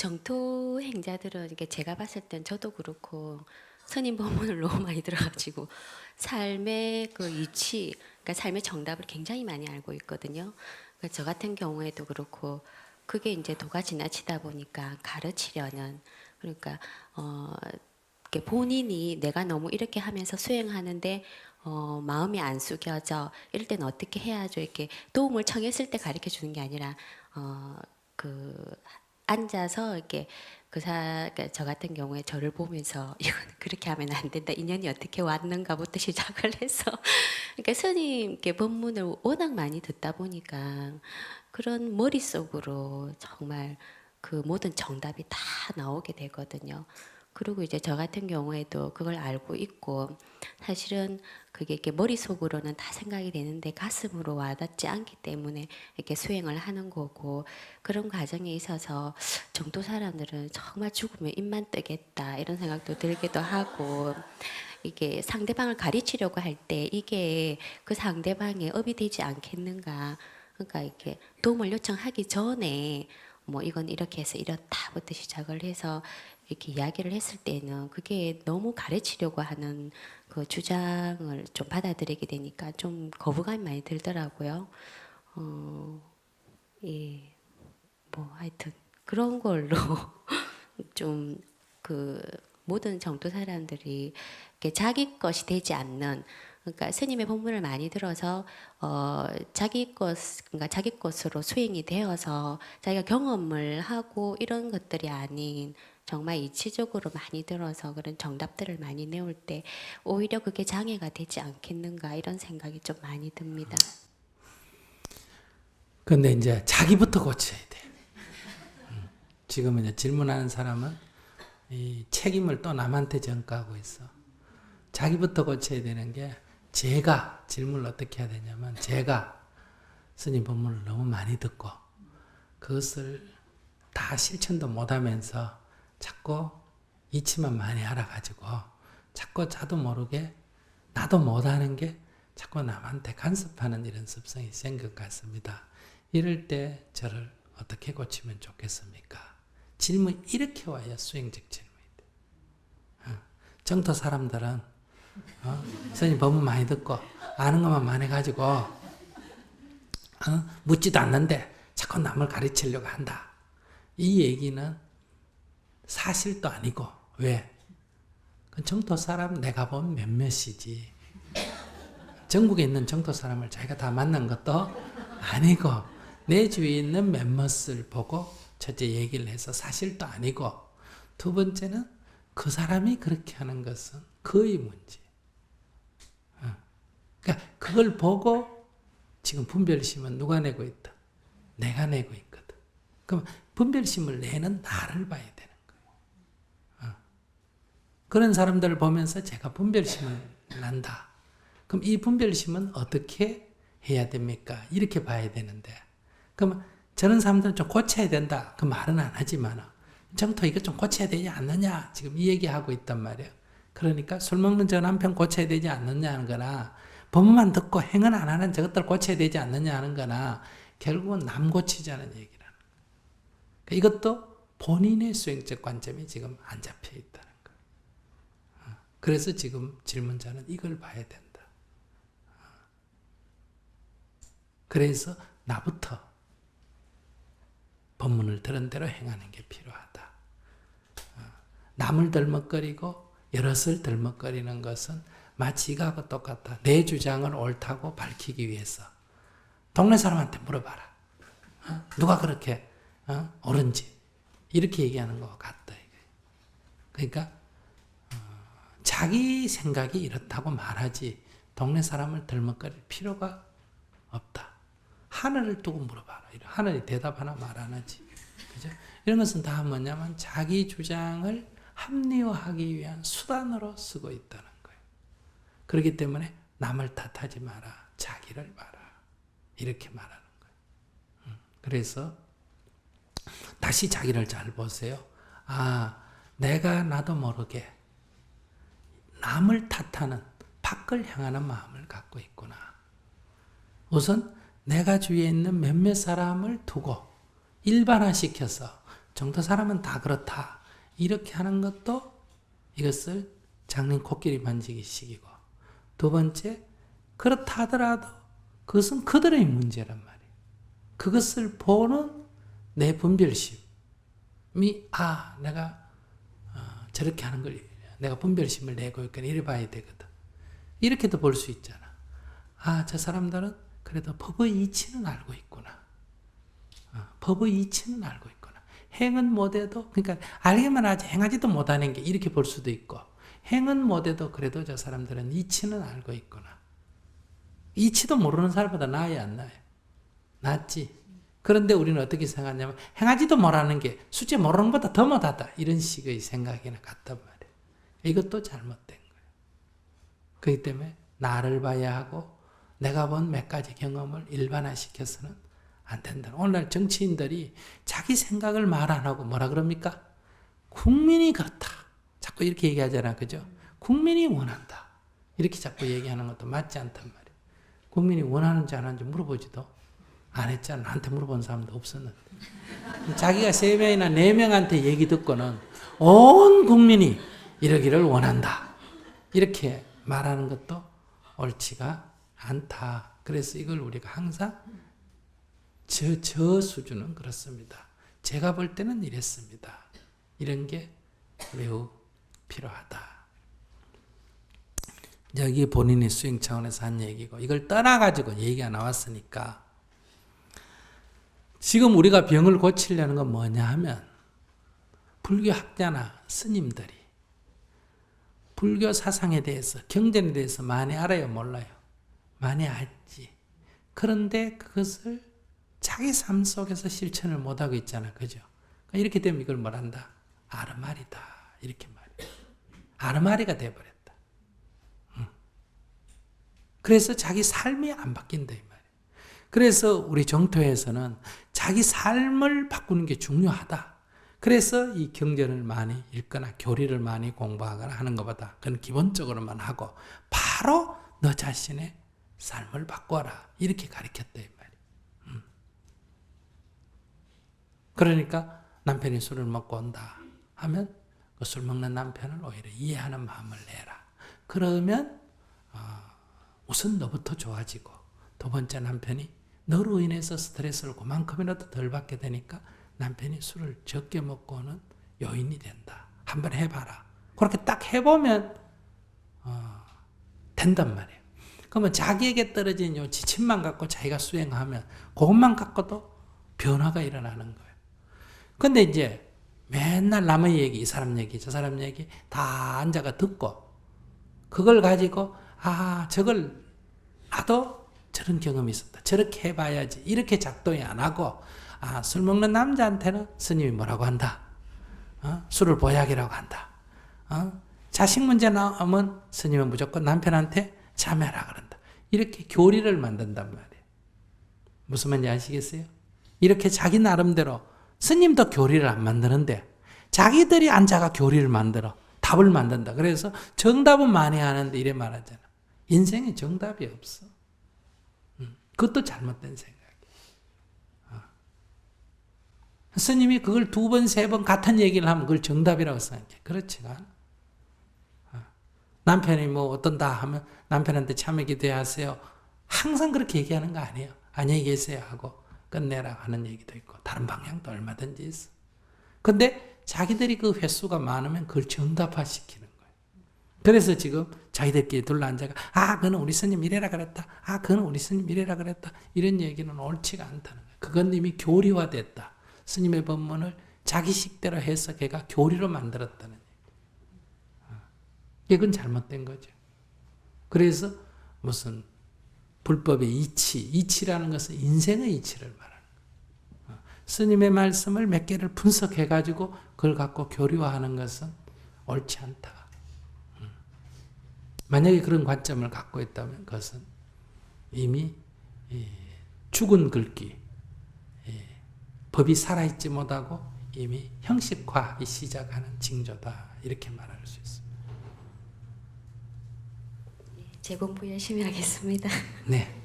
정토 행자들은 이게 제가 봤을 땐 저도 그렇고 스님 법문을 너무 많이 들어가지고 삶의 그 이치, 그러니까 삶의 정답을 굉장히 많이 알고 있거든요. 그러니까 저 같은 경우에도 그렇고 그게 이제 도가 지나치다 보니까 가르치려는 그러니까 이렇게 본인이 내가 너무 이렇게 하면서 수행하는데 마음이 안 숙여져 이럴 때는 어떻게 해야죠? 이렇게 도움을 청했을 때 가르쳐 주는 게 아니라 그 앉아서 이렇게 그러니까 저 같은 경우에 저를 보면서 이건 그렇게 하면 안 된다. 인연이 어떻게 왔는가부터 시작을 해서 그러니까 스님께 법문을 워낙 많이 듣다 보니까 그런 머릿속으로 정말 그 모든 정답이 다 나오게 되거든요. 그리고 이제 저 같은 경우에도 그걸 알고 있고 사실은 그게 이렇게 머릿속으로는 다 생각이 되는데 가슴으로 와닿지 않기 때문에 이렇게 수행을 하는 거고 그런 과정에 있어서 정도 사람들은 정말 죽으면 입만 뜨겠다 이런 생각도 들기도 하고 이게 상대방을 가르치려고 할 때 이게 그 상대방의 업이 되지 않겠는가 그러니까 이렇게 도움을 요청하기 전에 뭐 이건 이렇게 해서 이렇다부터 시작을 해서 이렇게 이야기를 했을 때는 그게 너무 가르치려고 하는 그 주장을 좀 받아들이게 되니까 좀 거부감이 많이 들더라고요. 예, 뭐 하여튼 그런 걸로 좀 그 모든 정도 사람들이 이렇게 자기 것이 되지 않는 그러니까 스님의 법문을 많이 들어서 자기 것 그러니까 자기 것으로 수행이 되어서 자기가 경험을 하고 이런 것들이 아닌 정말 이치적으로 많이 들어서 그런 정답들을 많이 내올 때 오히려 그게 장애가 되지 않겠는가 이런 생각이 좀 많이 듭니다. 근데 이제 자기부터 고쳐야 돼. 지금 이제 질문하는 사람은 이 책임을 또 남한테 전가하고 있어. 자기부터 고쳐야 되는 게 제가 질문을 어떻게 해야 되냐면 제가 스님 법문을 너무 많이 듣고 그것을 다 실천도 못하면서 자꾸 이치만 많이 알아가지고 자꾸 자도 모르게 나도 못하는 게 자꾸 남한테 간섭하는 이런 습성이 생긴 것 같습니다. 이럴 때 저를 어떻게 고치면 좋겠습니까? 질문 이렇게 와야 수행적 질문이 돼. 정토 사람들은 스님 법문 많이 듣고 아는 것만 많이 가지고 묻지도 않는데 자꾸 남을 가르치려고 한다. 이 얘기는 사실도 아니고 왜? 정토 사람 내가 본 몇몇이지. 전국에 있는 정토 사람을 자기가 다 만난 것도 아니고 내 주위에 있는 몇몇을 보고 첫째 얘기를 해서 사실도 아니고 두 번째는 그 사람이 그렇게 하는 것은 그의 문제. 그러니까 그걸 보고 지금 분별심은 누가 내고 있다? 내가 내고 있거든. 그럼 분별심을 내는 나를 봐야 되는 거예요. 그런 사람들을 보면서 제가 분별심을 난다. 그럼 이 분별심은 어떻게 해야 됩니까? 이렇게 봐야 되는데 그럼 저런 사람들은 좀 고쳐야 된다. 그 말은 안 하지만 정토 이거 좀 고쳐야 되지 않느냐 지금 이 얘기하고 있단 말이에요. 그러니까 술 먹는 저 남편 고쳐야 되지 않느냐 하는 거나 법만 듣고 행은 안 하는 저것들 고쳐야 되지 않느냐 하는 거나 결국은 남 고치자는 얘기라는 거예요. 그러니까 이것도 본인의 수행적 관점이 지금 안 잡혀 있다는 거예요. 그래서 지금 질문자는 이걸 봐야 된다. 그래서 나부터 법문을 들은 대로 행하는 게 필요하다. 남을 덜먹거리고 여럿을 덜먹거리는 것은 마치 이거하고 똑같다. 내 주장을 옳다고 밝히기 위해서 동네 사람한테 물어봐라. 누가 그렇게 옳은지 이렇게 얘기하는 것 같다. 그러니까 자기 생각이 이렇다고 말하지 동네 사람을 덜먹거릴 필요가 없다. 하늘을 두고 물어봐라. 하늘이 대답하나 말 안 하지. 그죠? 이런 것은 다 뭐냐면 자기 주장을 합리화하기 위한 수단으로 쓰고 있다는 거예요. 그렇기 때문에 남을 탓하지 마라. 자기를 봐라. 이렇게 말하는 거예요. 그래서 다시 자기를 잘 보세요. 내가 나도 모르게 남을 탓하는 밖을 향하는 마음을 갖고 있구나. 우선 내가 주위에 있는 몇몇 사람을 두고 일반화시켜서 정도 사람은 다 그렇다. 이렇게 하는 것도 이것을 장님 코끼리 만지기 식이고, 두 번째, 그렇다 하더라도 그것은 그들의 문제란 말이에요. 그것을 보는 내 분별심이 내가 저렇게 하는 걸 내가 분별심을 내고 있거나 이래 봐야 되거든. 이렇게도 볼 수 있잖아. 저 사람들은 그래도 법의 이치는 알고 있구나. 법의 이치는 알고 있구나. 행은 못해도, 그러니까 알기만 하지 행하지도 못하는 게 이렇게 볼 수도 있고, 행은 못해도 그래도 저 사람들은 이치는 알고 있구나. 이치도 모르는 사람보다 나아야 안 나아요? 낫지. 그런데 우리는 어떻게 생각하냐면 행하지도 못하는 게 숙제 모르는 것보다 더 못하다. 이런 식의 생각이나 같단 말이에요. 이것도 잘못된 거예요. 그렇기 때문에 나를 봐야 하고 내가 본 몇 가지 경험을 일반화시켜서는 안 된다. 오늘날 정치인들이 자기 생각을 말 안 하고 뭐라 그럽니까? 국민이 그렇다. 자꾸 이렇게 얘기하잖아. 그죠? 국민이 원한다. 이렇게 자꾸 얘기하는 것도 맞지 않단 말이에요. 국민이 원하는지 안 하는지 물어보지도 안 했잖아. 나한테 물어본 사람도 없었는데. 자기가 3명이나 4명한테 얘기 듣고는 온 국민이 이러기를 원한다. 이렇게 말하는 것도 옳지가 않다. 그래서 이걸 우리가 항상 저 수준은 그렇습니다. 제가 볼 때는 이랬습니다. 이런 게 매우 필요하다. 여기 본인이 수행 차원에서 한 얘기고, 이걸 떠나가지고 얘기가 나왔으니까 지금 우리가 병을 고치려는 건 뭐냐 하면, 불교 학자나 스님들이 불교 사상에 대해서, 경전에 대해서 많이 알아요, 몰라요? 많이 알지. 그런데 그것을 자기 삶 속에서 실천을 못하고 있잖아. 그죠? 이렇게 되면 이걸 뭐란다? 아르마리다. 이렇게 말이야. 아르마리가 돼버렸다. 그래서 자기 삶이 안 바뀐다. 이 말이야. 그래서 우리 정토에서는 자기 삶을 바꾸는 게 중요하다. 그래서 이 경전을 많이 읽거나 교리를 많이 공부하거나 하는 것보다 그건 기본적으로만 하고 바로 너 자신의 삶을 바꿔라. 이렇게 가르쳤다. 이 말이야. 그러니까 남편이 술을 먹고 온다 하면 그 술 먹는 남편을 오히려 이해하는 마음을 내라. 그러면 우선 너부터 좋아지고, 두 번째 남편이 너로 인해서 스트레스를 그만큼이라도 덜 받게 되니까 남편이 술을 적게 먹고는 요인이 된다. 한번 해봐라. 그렇게 딱 해보면 된단 말이에요. 그러면 자기에게 떨어진 요 지침만 갖고 자기가 수행하면 그것만 갖고도 변화가 일어나는 거예요. 근데 이제 맨날 남의 얘기, 이 사람 얘기, 저 사람 얘기 다 앉아가 듣고 그걸 가지고 저걸 나도 저런 경험이 있었다. 저렇게 해봐야지. 이렇게 작동이 안 하고 술 먹는 남자한테는 스님이 뭐라고 한다. 술을 보약이라고 한다. 자식 문제 나오면 스님은 무조건 남편한테 참여하라 그런다. 이렇게 교리를 만든단 말이에요. 무슨 말인지 아시겠어요? 이렇게 자기 나름대로 스님도 교리를 안 만드는데 자기들이 앉아가 교리를 만들어 답을 만든다. 그래서 정답은 많이 하는데 이래 말하잖아. 인생에 정답이 없어. 그것도 잘못된 생각이야. 스님이 그걸 2번, 3번 같은 얘기를 하면 그걸 정답이라고 생각해. 그렇지가 않아. 남편이 뭐 어떤다 하면 남편한테 참여 기도하세요. 항상 그렇게 얘기하는 거 아니에요. 안녕히 계세요 하고 끝내라 하는 얘기도 있고 다른 방향도 얼마든지 있어. 근데 자기들이 그 횟수가 많으면 그걸 정답화시키는 거예요. 그래서 지금 자기들끼리 둘러앉아가 그는 우리 스님 이래라 그랬다. 그는 우리 스님 이래라 그랬다. 이런 얘기는 옳지가 않다는 거예요. 그건 이미 교리화됐다. 스님의 법문을 자기 식대로 해석해가 교리로 만들었다는 얘기예요. 이건 잘못된 거죠. 그래서 무슨 불법의 이치라는 것은 인생의 이치를 말하는 거예요. 스님의 말씀을 몇 개를 분석해가지고 그걸 갖고 교리화하는 것은 옳지 않다. 만약에 그런 관점을 갖고 있다면 그것은 이미 죽은 글귀, 법이 살아있지 못하고 이미 형식화하기 시작하는 징조다. 이렇게 말할 수 있습니다. 제 공부 열심히 하겠습니다. 네.